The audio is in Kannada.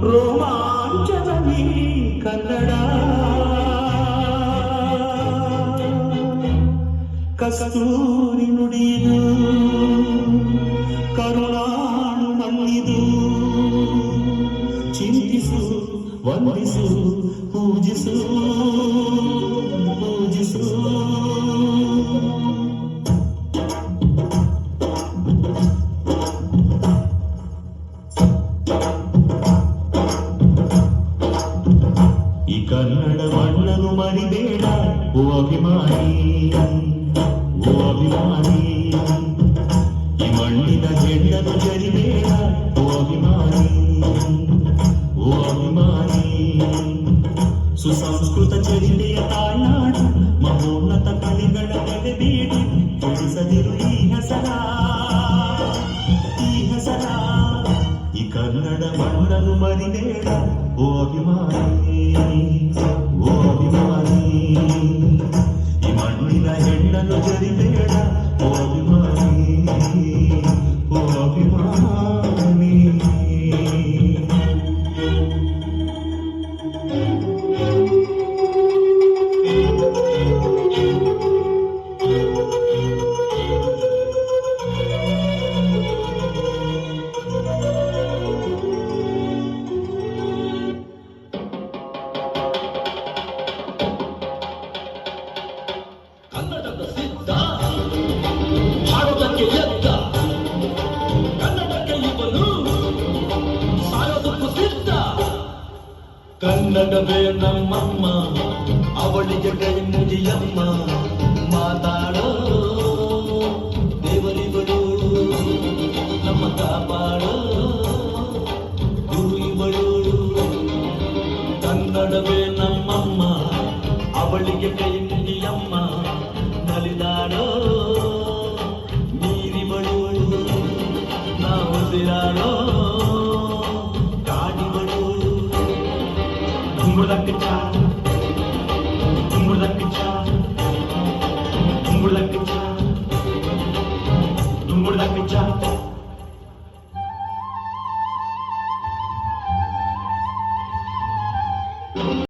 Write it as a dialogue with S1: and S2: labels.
S1: ರೋಮಾಂಚನೀ ಕನ್ನಡ ಕಸ್ತೂರಿ ನುಡಿದು ಕರುಣಾಳು ಮಣ್ಣಿದು ಚಿಂತಿಸು ವಂದಿಸು ಪೂಜಿಸು ಪೂಜಿಸು ಈ ಕನ್ನಡ ಮಣ್ಣನ್ನು ಮರಿಬೇಡ ಓ ಅಭಿಮಾನಿ ಓ ಅಭಿಮಾನಿ ಈ ಮಣ್ಣಿನ ಹೆಣ್ಣನ್ನು ಜರಿಬೇಡ ಓ ಅಭಿಮಾನಿ ಓ ಅಭಿಮಾನಿ ಸುಸಂಸ್ಕೃತ ಚರಿತೆಯ ತಾಯ್ನಾಡು ಮಹೋನ್ನತ ಕಲೆಗಳ ನೆಲೆಬೀಡು ತಿಳಿಸದಿರು ಈ ಹೆಸರ ಈ ಕನ್ನಡ ಮಣ್ಣನ್ನು ಮರಿಬೇಡ ಓ ಅಭಿಮಾನಿ ಓ ಅಭಿಮಾನಿ ಈ ಮಣ್ಣಿನ ಹೆಣ್ಣನ್ನು ಜರಿಬೇಡ ಓ ಅಭಿಮಾನಿ ಓ ಅಭಿಮಾನಿ
S2: ಕನ್ನಡದ ಸಿದ್ಧ ಹಾಡೋದಕ್ಕೆ ಎದ್ದ ಕನ್ನಡಕ್ಕೆ ಇವನು ಸಾಯೋದಕ್ಕೂ ಸಿದ್ಧ ಕನ್ನಡವೇ ನಮ್ಮಮ್ಮ ಅವಳಿಗೆ ಕೈ ಮುಗಿಯಮ್ಮ ಮಾತಾಡೋ ದೇವರಿಗಳು ನಮ್ಮ ಕಾಪಾಡೋ ಗುರು ಇವಳು ಕನ್ನಡವೇ ನಮ್ಮಮ್ಮ ಅವಳಿಗೆ ಕೈ ಮುಗಿಯಮ್ಮ ನಲಿದಾಡೋ ನೀರಿಬಳು ನಾವು ಸಿರಾಡೋ ಕಾಡಿಬಳು ಕುಂಬಳಕ್ಕಿಚ್ಚ ಕುಂಬಳಕ್ಕಿಚ್ಚ ಕುಂಬಳಕ್ಕಿಚ್ಚ ಕುಂಬಳಕ್ಕಿಚ್ಚ